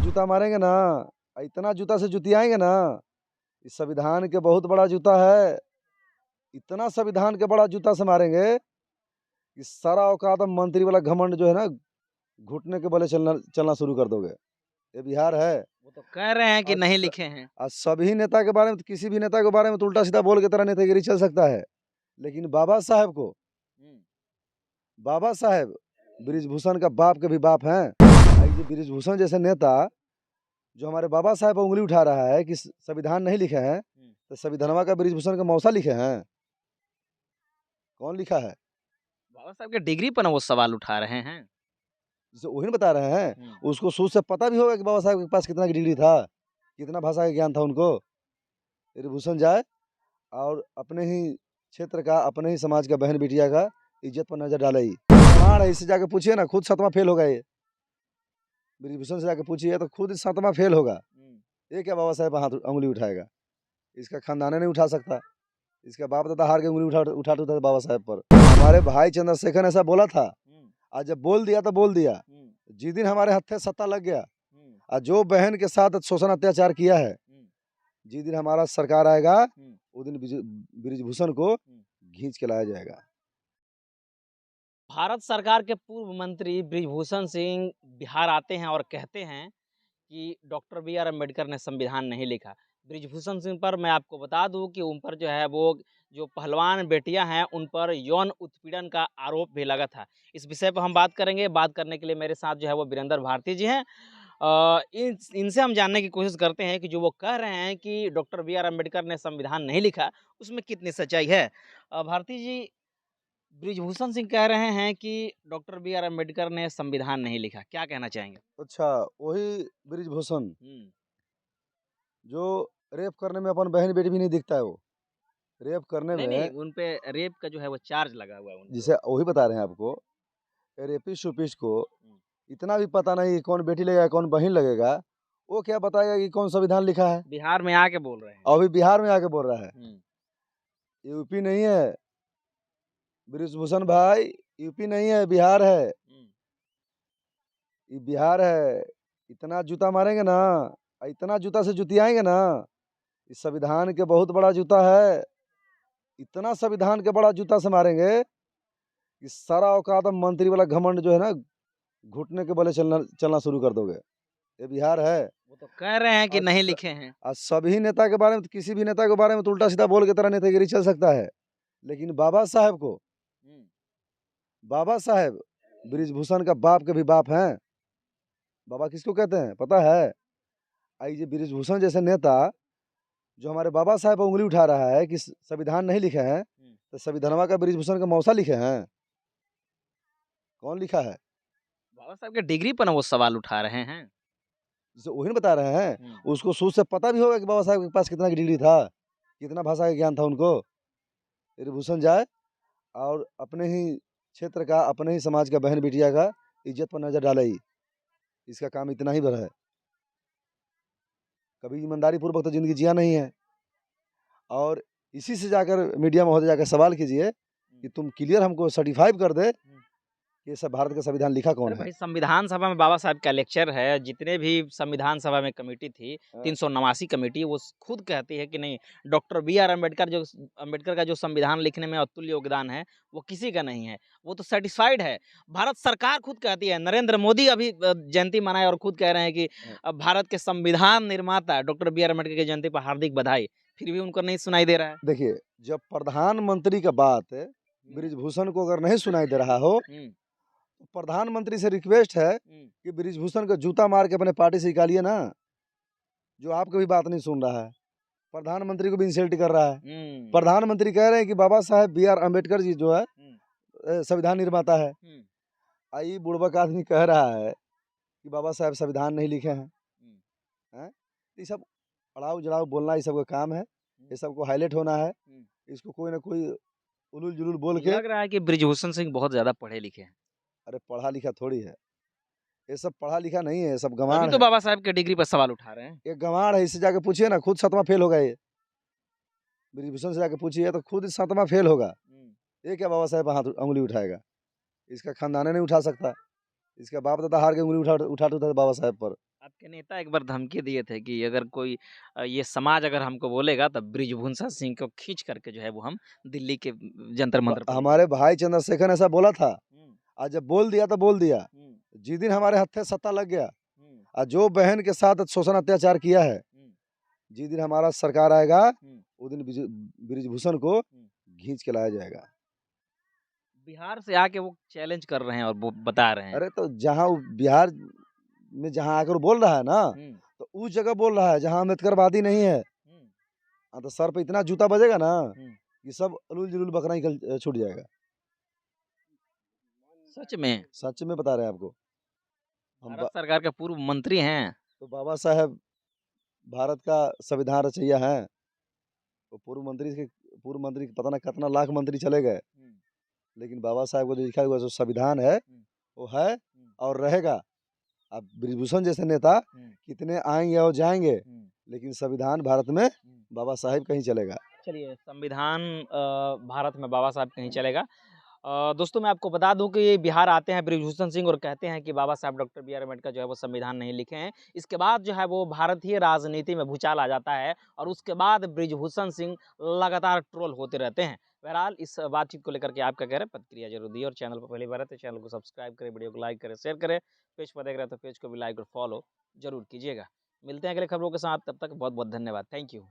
जूता मारेंगे ना, इतना जूता से जुतियाएंगे ना, इस संविधान के बहुत बड़ा जूता है। इतना संविधान के बड़ा जूता से मारेंगे कि सारा औकात मंत्री वाला घमंड जो है ना, घुटने के बले चलना चलना शुरू कर दोगे। ये बिहार है। वो तो कह रहे हैं कि आज नहीं स- लिखे हैं। आज सभी नेता के बारे में, किसी भी नेता के बारे में तो उल्टा सीधा बोल के तरह नेतागिरी चल सकता है, लेकिन बाबा साहेब को, बाबा साहेब बृजभूषण का बाप के भी बाप हैं। ये बृजभूषण जैसे नेता जो हमारे बाबा साहेब पर उंगली उठा रहा है कि संविधान नहीं लिखे हैं, तो संविधानवा का बृजभूषण का मौसा लिखे हैं? कौन लिखा है? बाबा साहब के डिग्री पर ना वो सवाल उठा रहे हैं। जिसे वही बता रहे हैं, उसको शुरू से पता भी होगा कि बाबा साहेब के पास कितना की डिग्री था, कितना भाषा का ज्ञान था उनको। बृजभूषण जाए और अपने ही क्षेत्र का, अपने ही समाज का बहन बिटिया का इज्जत पर नजर डाले ही। है, इससे जाके पूछिए ना, खुद 7वां फेल होगा ये। बृजभूषण से जाके पूछिए तो खुद 7वां फेल होगा। ये क्या बाबा साहेब हाथ उंगली उठाएगा? इसका खानदाने नहीं उठा सकता। इसका बाप दादा हार के उंगली उठाते थे बाबा साहेब पर। हमारे भाई चंद्रशेखर ने ऐसा बोला था, आज जब बोल दिया तो बोल दिया। जिस दिन हमारे हाथ सत्ता लग गया और जो बहन के साथ शोषण अत्याचार किया है, जिस दिन हमारा सरकार आएगा उस दिन बृजभूषण को खींच के लाया जाएगा। भारत सरकार के पूर्व मंत्री बृजभूषण सिंह बिहार आते हैं और कहते हैं कि डॉक्टर बी.आर. अम्बेडकर ने संविधान नहीं लिखा। बृजभूषण सिंह पर मैं आपको बता दूं कि उन पर जो है वो जो पहलवान बेटियां हैं उन पर यौन उत्पीड़न का आरोप भी लगा था। इस विषय पर हम बात करेंगे। बात करने के लिए मेरे साथ जो है वो वीरेंद्र भारती जी हैं। इनसे हम जानने की कोशिश करते हैं कि जो वो कह रहे हैं कि डॉक्टर बी.आर. अम्बेडकर ने संविधान नहीं लिखा, उसमें कितनी सच्चाई है। भारती जी, बृजभूषण सिंह कह रहे हैं कि डॉक्टर बी.आर. अम्बेडकर ने संविधान नहीं लिखा, क्या कहना चाहेंगे? अच्छा, वही बृजभूषण जो रेप करने में अपन बहन बेटी भी नहीं दिखता है, वो रेप करने नहीं, में, उन पे रेप का जो है वो चार्ज लगा हुआ है उन पे। जिसे वही बता रहे हैं आपको, रेपिस्ट शूपिस्ट को इतना भी पता नहीं कौन बेटी लगेगा कौन बहन लगेगा। वो क्या बताएगा कि कौन संविधान लिखा है? बिहार में आके बोल रहे हैं। अभी बिहार में आके बोल रहा है। यूपी नहीं है बृजभूषण भाई, यूपी नहीं है, बिहार है। ये बिहार है। इतना जूता मारेंगे ना, इतना जूता से जुतियाएंगे ना, इस संविधान के बहुत बड़ा जूता है। इतना संविधान के बड़ा जूता से मारेंगे कि सारा औकात मंत्री वाला घमंड जो है ना, घुटने के बले चलना शुरू कर दोगे। ये बिहार है। वो तो कह रहे हैं कि आज नहीं स- लिखे हैं। आज सभी नेता के बारे में, किसी भी नेता के बारे में तो उल्टा सीधा बोल के तरह नेतागिरी चल सकता है, लेकिन बाबा साहेब को, बाबा साहेब बृजभूषण का बाप के भी बाप हैं। बाबा किसको कहते हैं पता है? ये बृजभूषण जैसे नेता जो हमारे बाबा साहेब पर उंगली उठा रहा है कि संविधान नहीं लिखे हैं, तो संविधानवा का बृजभूषण का मौसा लिखे हैं? कौन लिखा है? बाबा साहब के डिग्री पर ना वो सवाल उठा रहे हैं। जिसे वही बता रहे हैं, उसको शुरू से पता भी होगा कि बाबा साहेब के पास कितना की डिग्री था, कितना भाषा का ज्ञान था उनको। बृजभूषण जाए और अपने ही क्षेत्र का, अपने ही समाज का बहन बिटिया का इज्जत पर नजर डाले ही। इसका काम इतना ही बड़ा है। कभी ईमानदारी पूर्वक तो जिंदगी जिया नहीं है। और इसी से जाकर मीडिया महोदय जाकर सवाल कीजिए कि तुम क्लियर हमको सर्टिफाइड कर दे कि ये सब भारत का संविधान लिखा कौन अरे है। भाई, संविधान सभा में बाबा साहब का लेक्चर है। जितने भी संविधान सभा में कमेटी थी, 389 कमेटी, वो खुद कहती है कि नहीं, डॉक्टर बी.आर. अम्बेडकर का जो संविधान लिखने में अतुल्य योगदान है वो किसी का नहीं है। वो तो सेटिस्फाइड है। भारत सरकार खुद कहती है। नरेंद्र मोदी अभी जयंती मनाए और खुद कह रहे हैं कि भारत के संविधान निर्माता डॉक्टर बी.आर. अम्बेडकर की जयंती पर हार्दिक बधाई, फिर भी उनको नहीं सुनाई दे रहा है। देखिए, जब प्रधानमंत्री का बात बृजभूषण को अगर नहीं सुनाई दे रहा हो, तो प्रधानमंत्री से रिक्वेस्ट है कि बृजभूषण को जूता मार के अपने पार्टी से निकालिए ना, जो आपकी भी बात नहीं सुन रहा है। प्रधानमंत्री को भी इंसल्ट कर रहा है। प्रधानमंत्री कह रहे हैं कि बाबा साहेब बी.आर. अम्बेडकर जी जो है संविधान निर्माता है। आई बुड़बक आदमी कह रहा है कि बाबा साहेब संविधान नहीं लिखे हैं। ये सब अड़ाऊ जड़ाऊ बोलना, ये सबका काम है। ये सबको हाईलाइट होना है। इसको कोई ना कोई उलूल जुलूल बोल के। लग रहा है कि बृजभूषण सिंह बहुत ज्यादा पढ़े लिखे हैं। अरे पढ़ा लिखा थोड़ी है, ये सब पढ़ा लिखा नहीं है, ये सब अभी गंवार तो है। बाबा साहब के डिग्री पर सवाल उठा रहे हैं। ये गंवार है, इससे जाके पूछिए ना, खुद 7वां फेल होगा ये। बृजभूषण से जाके पूछिए तो खुद 7वां फेल होगा। ये क्या बाबा साहेब हाथ उंगली उठाएगा? इसका खानदाने नहीं उठा सकता। इसका बाप दादा हार के उंगली उठाते थे बाबा साहेब पर। आपके नेता एक बार धमकी दिए थे कि अगर कोई ये समाज अगर हमको बोलेगा तब ब्रिजभूषण सिंह को खींच करके जो है वो हम दिल्ली के जंतर मंतर पर ले हमारे जाएंगे। भाई चंद्रशेखर ने ऐसा बोला था। हम्म, आज जब बोल दिया तो बोल दिया। हम्म, जिस दिन हमारे हत्थे सत्ता लग गया हम्म, और जो बहन के साथ शोषण अत्याचार किया है, हम्म, जिस दिन हमारा सरकार आएगा हम्म, उस दिन ब्रिजभूषण को हम्म। खींच के लाया जाएगा। बिहार से आके वो चैलेंज कर रहे हैं और वो बता रहे हैं। अरे तो जहाँ वो बिहार में जहाँ आकर वो बोल रहा है ना, हम्म, तो उस जगह बोल रहा है जहाँ अम्बेडकरवादी नहीं है। हम्म, हाँ, तो सर पे इतना जूता बजेगा ना हम्म। कि सब अलूल जुलूल बकरा निकल छूट जाएगा। सच में सच में बता रहे हैं आपको। हम भारत सरकार के पूर्व मंत्री हैं। तो बाबा साहेब भारत का संविधान रचैया हैं। तो पूर्व मंत्री के पता ना कितना लाख मंत्री चले गए, हम्म, लेकिन बाबा साहेब को जो लिखा हुआ जो संविधान है हम्म, वो है हम्म, और रहेगा। अब ब्रिजभूषण जैसे नेता हम्म, कितने आएंगे और जाएंगे, हम्म, लेकिन संविधान भारत में हम्म। बाबा साहेब कहीं चलेगा। चलिए संविधान भारत में बाबा साहब कहीं चलेगा। दोस्तों मैं आपको बता दूं कि बिहार आते हैं ब्रिजभूषण सिंह और कहते हैं कि बाबा साहब डॉक्टर बी आर अम्बेडकर जो है वो संविधान नहीं लिखे हैं। इसके बाद जो है वो भारतीय राजनीति में भूचाल आ जाता है और उसके बाद ब्रिजभूषण सिंह लगातार ट्रोल होते रहते हैं। बहरहाल इस बातचीत को लेकर के आप क्या कह रहे हैं, प्रतिक्रिया जरूर दिए और चैनल पर पहली बार है तो चैनल को सब्सक्राइब करें, वीडियो को लाइक करें, शेयर करें। पेज पर देख रहे हैं तो पेज को भी लाइक और फॉलो जरूर कीजिएगा। मिलते हैं अगले खबरों के साथ, तब तक बहुत बहुत धन्यवाद। Thank you.